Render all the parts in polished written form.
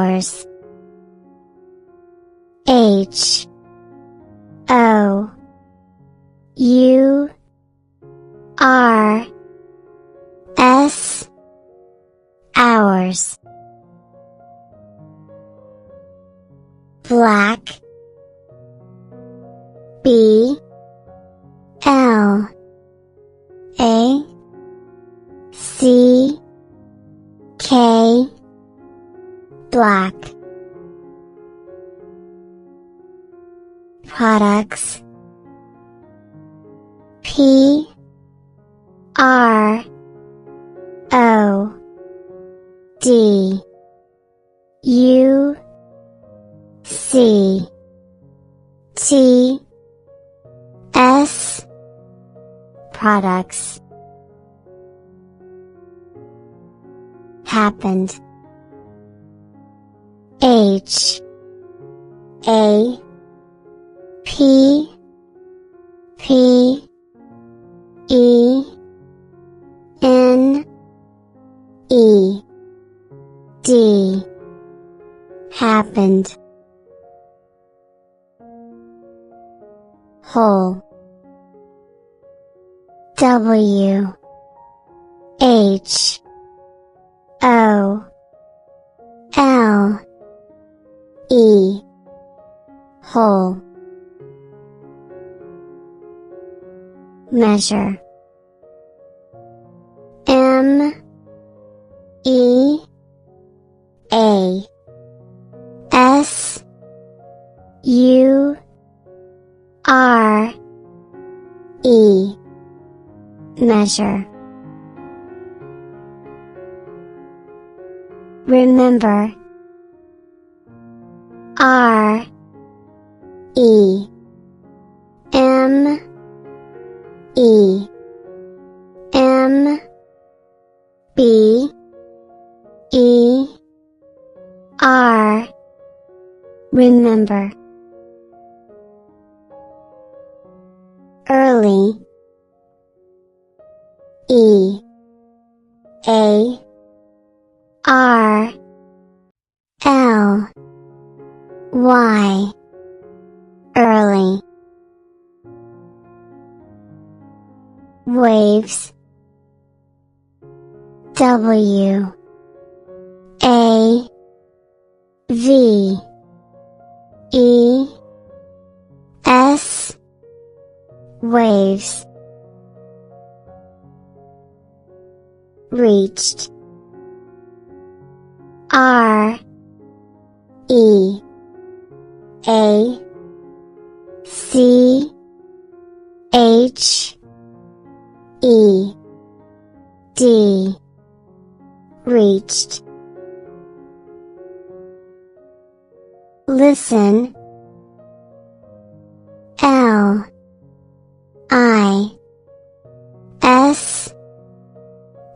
hours. H O U R S hours. Black B L A C K Black. Products P R O D U C T S Products. Happened H A P P E N E D Happened. Whole W H O L E Whole. Measure M E A S U R E Measure. Remember R E M E M B E R Remember. Early E A R L Y Early. Waves W A V E S Waves. Reached R E A C H E D Reached. Listen L I S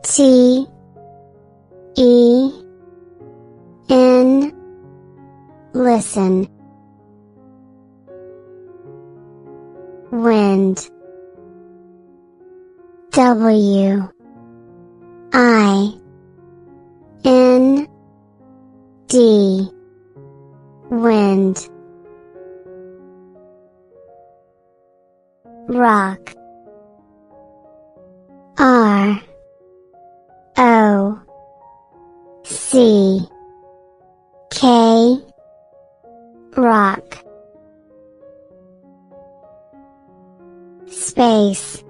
T E N Listen. Wind W I N D Wind. Rock R O C K Rock. Space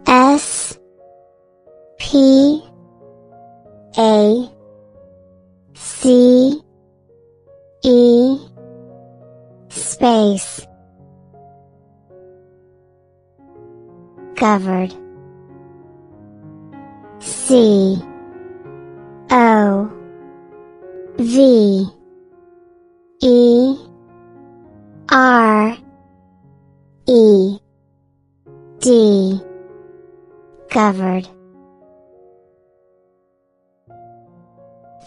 S P A C E Space. Covered C O V E R E D Covered.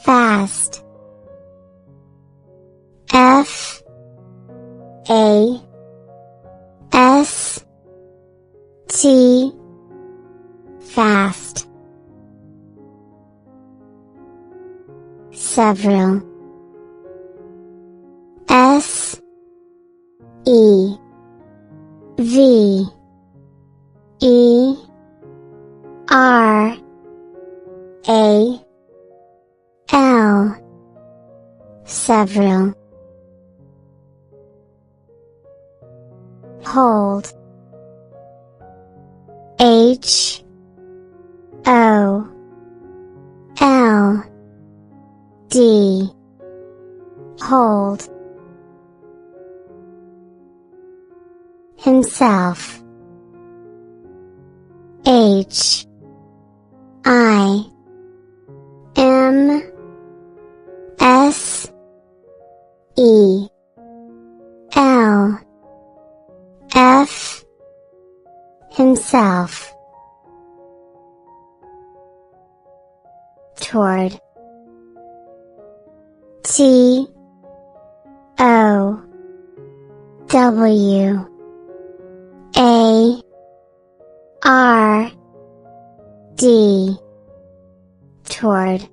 Fast F A S T Fast. several. S E V E R A L, several. Hold. H O L D, hold. Himself. H I M S E L F, himself. Toward. T O W A R D, toward.